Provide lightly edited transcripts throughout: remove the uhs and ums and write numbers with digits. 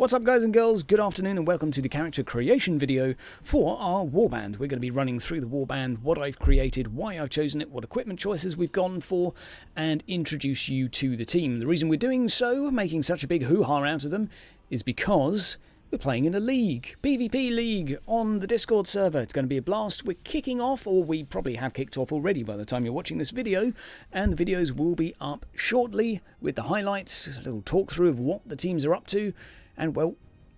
What's up guys and girls, good afternoon and welcome to the character creation video for our Warband. We're going to be running through the Warband, what I've created, why I've chosen it, what equipment choices we've gone for, and introduce you to the team. The reason we're doing so, making such a big hoo-ha out of them, is because we're playing in a league, PvP league, on the Discord server. It's going to be a blast. We're kicking off, or we probably have kicked off already by the time you're watching this video, and the videos will be up shortly with the highlights, a little talk through of what the teams are up to, and, well,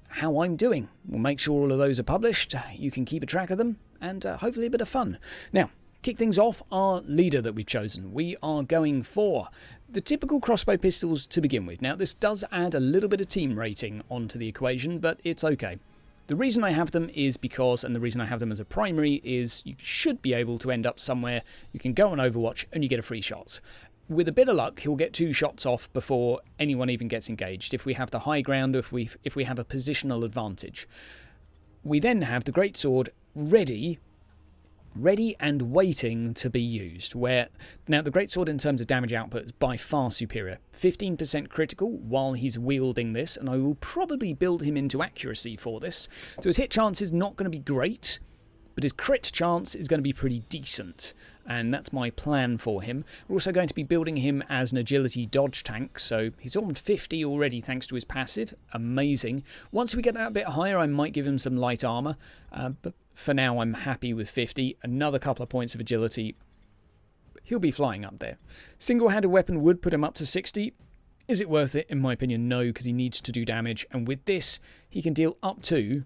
how I'm doing. We'll make sure all of those are published. You can keep a track of them, and hopefully a bit of fun. Now, kick things off, our leader that we've chosen. We are going for the typical crossbow pistols to begin with. Now, this does add a little bit of team rating onto the equation, but it's okay. The reason I have them is because, and the reason I have them as a primary, is you should be able to end up somewhere you can go on Overwatch and you get a free shot. With a bit of luck, he'll get 2 shots off before anyone even gets engaged, if we have the high ground, if we have a positional advantage. We then have the greatsword ready and waiting to be used. Now, the greatsword in terms of damage output is by far superior. 15% critical while he's wielding this, and I will probably build him into accuracy for this. So his hit chance is not going to be great, but his crit chance is going to be pretty decent, and that's my plan for him. We're also going to be building him as an agility dodge tank, so he's on 50 already thanks to his passive. Amazing. Once we get that a bit higher, I might give him some light armor, but for now I'm happy with 50. Another couple of points of agility. He'll be flying up there. Single-handed weapon would put him up to 60. Is it worth it? In my opinion, no, because he needs to do damage, and with this, he can deal up to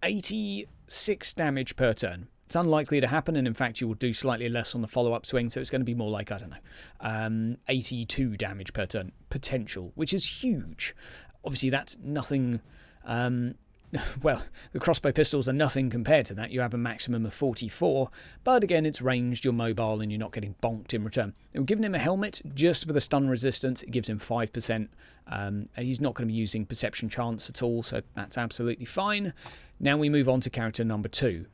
86 damage per turn. It's unlikely to happen, and in fact you will do slightly less on the follow-up swing, so it's going to be more like, I don't know, 82 damage per turn potential, which is huge. Obviously that's nothing, well, the crossbow pistols are nothing compared to that. You have a maximum of 44, but again it's ranged, you're mobile, and you're not getting bonked in return. We've given him a helmet just for the stun resistance. It gives him 5%, and he's not going to be using perception chance at all, so that's absolutely fine. Now we move on to character number 2.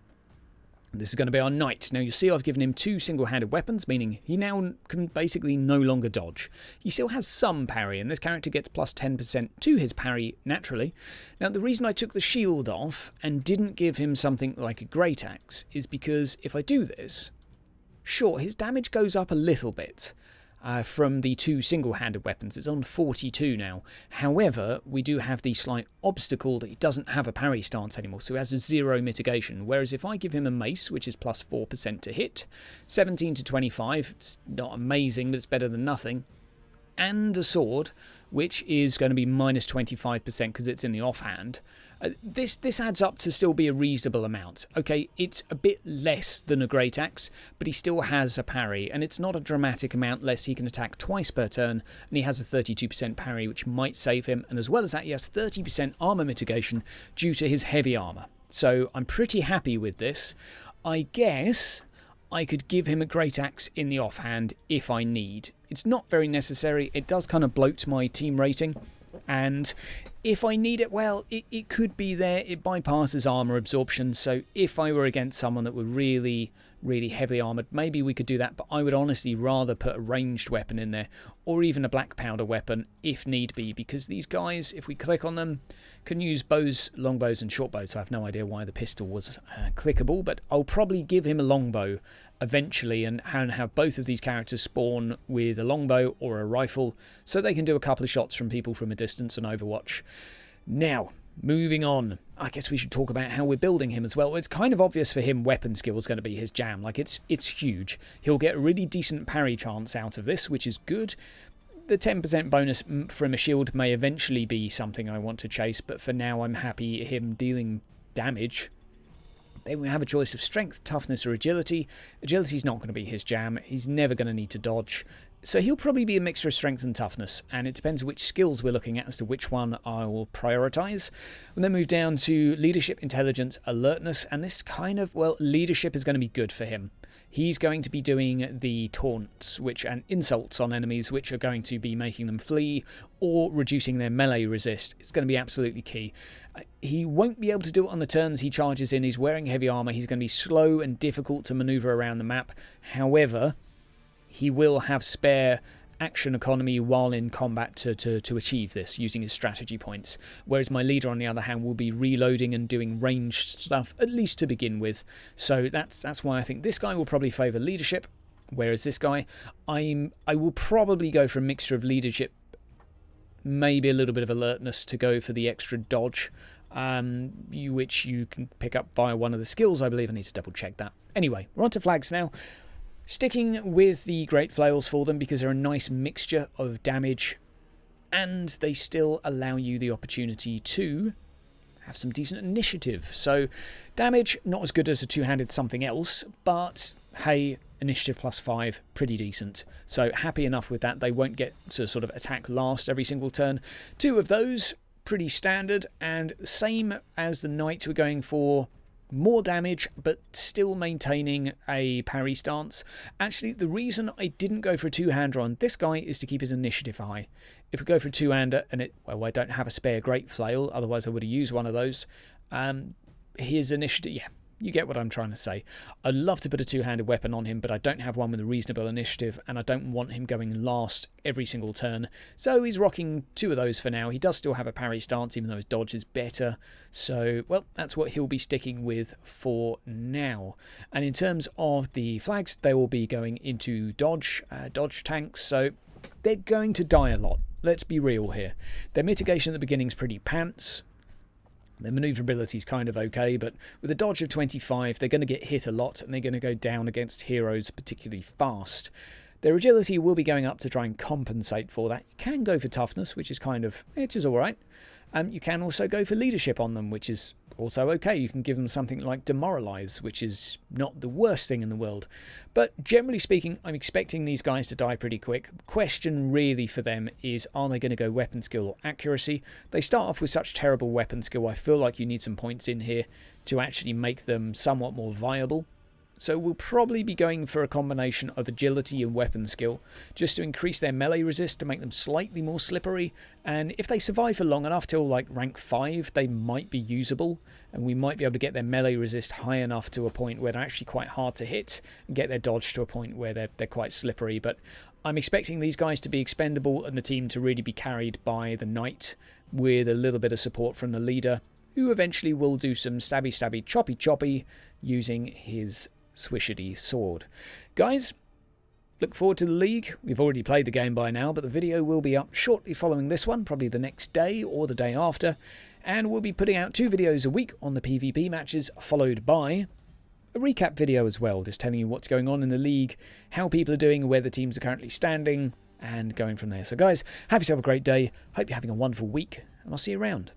This is going to be our knight. Now, you'll see I've given him 2 single-handed weapons, meaning he now can basically no longer dodge. He still has some parry, and this character gets plus 10% to his parry naturally. Now, the reason I took the shield off and didn't give him something like a great axe is because if I do this, sure, his damage goes up a little bit. From the 2 single-handed weapons. It's on 42 now. However, we do have the slight obstacle that he doesn't have a parry stance anymore, so he has a 0 mitigation. Whereas if I give him a mace, which is plus 4% to hit, 17 to 25, it's not amazing, but it's better than nothing, and a sword, which is going to be minus 25% because it's in the offhand. This adds up to still be a reasonable amount. Okay, it's a bit less than a great axe, but he still has a parry, and it's not a dramatic amount less. He can attack twice per turn, and he has a 32% parry, which might save him, and as well as that, he has 30% armor mitigation due to his heavy armor. So I'm pretty happy with this. I guess I could give him a great axe in the offhand if I need. It's not very necessary. It does kind of bloat my team rating, and if I need it, well, it could be there. It bypasses armor absorption, so if I were against someone that were really heavily armored, maybe we could do that, but I would honestly rather put a ranged weapon in there, or even a black powder weapon if need be, because these guys, if we click on them, can use bows, longbows and short bows. So I have no idea why the pistol was clickable, but I'll probably give him a longbow eventually and have both of these characters spawn with a longbow or a rifle so they can do a couple of shots from people from a distance on Overwatch. Now, moving on, I guess we should talk about how we're building him as well. It's kind of obvious for him weapon skill is going to be his jam. Like, it's huge. He'll get a really decent parry chance out of this, which is good. The 10% bonus from a shield may eventually be something I want to chase, but for now I'm happy him dealing damage. Then we have a choice of strength, toughness, or agility. Agility's not going to be his jam. He's never going to need to dodge. So he'll probably be a mixture of strength and toughness, and it depends which skills we're looking at as to which one I will prioritise. We'll then move down to leadership, intelligence, alertness, and this kind of, well, leadership is going to be good for him. He's going to be doing the taunts and insults on enemies, which are going to be making them flee or reducing their melee resist. It's going to be absolutely key. He won't be able to do it on the turns he charges in. He's wearing heavy armor. He's going to be slow and difficult to maneuver around the map. However, he will have spare action economy while in combat to achieve this using his strategy points, whereas my leader on the other hand will be reloading and doing ranged stuff, at least to begin with. So that's why I think this guy will probably favour leadership, whereas this guy I will probably go for a mixture of leadership, maybe a little bit of alertness to go for the extra dodge, which you can pick up via one of the skills, I believe. I need to double check that. Anyway, we're on to flags now. Sticking with the great flails for them because they're a nice mixture of damage and they still allow you the opportunity to have some decent initiative. So damage, not as good as a two-handed something else, but hey, initiative +5, pretty decent. So happy enough with that. They won't get to sort of attack last every single turn. 2 of those, pretty standard, and same as the knight, we're going for more damage but still maintaining a parry stance. Actually, the reason I didn't go for a two-hander on this guy is to keep his initiative high. If we go for a two-hander and I don't have a spare great flail, otherwise I would have used one of those. His initiative, yeah, you get what I'm trying to say. I'd love to put a two-handed weapon on him, but I don't have one with a reasonable initiative, and I don't want him going last every single turn. So he's rocking 2 of those for now. He does still have a parry stance, even though his dodge is better. So, well, that's what he'll be sticking with for now. And in terms of the flags, they will be going into dodge tanks. So they're going to die a lot. Let's be real here. Their mitigation at the beginning is pretty pants. Their manoeuvrability is kind of okay, but with a dodge of 25, they're going to get hit a lot, and they're going to go down against heroes particularly fast. Their agility will be going up to try and compensate for that. You can go for toughness, which is alright. You can also go for leadership on them, which is also okay. You can give them something like demoralize, which is not the worst thing in the world. But generally speaking, I'm expecting these guys to die pretty quick. The question really for them is, are they going to go weapon skill or accuracy? They start off with such terrible weapon skill, I feel like you need some points in here to actually make them somewhat more viable. So we'll probably be going for a combination of agility and weapon skill, just to increase their melee resist, to make them slightly more slippery. And if they survive for long enough till like rank 5, they might be usable, and we might be able to get their melee resist high enough to a point where they're actually quite hard to hit, and get their dodge to a point where they're quite slippery. But I'm expecting these guys to be expendable and the team to really be carried by the knight, with a little bit of support from the leader, who eventually will do some stabby choppy using his swishity sword. Guys, look forward to the league. We've already played the game by now, but the video will be up shortly following this one, probably the next day or the day after, and we'll be putting out 2 videos a week on the PvP matches, followed by a recap video as well, just telling you what's going on in the league, how people are doing, where the teams are currently standing, and going from there. So guys, have yourself a great day, hope you're having a wonderful week, and I'll see you around.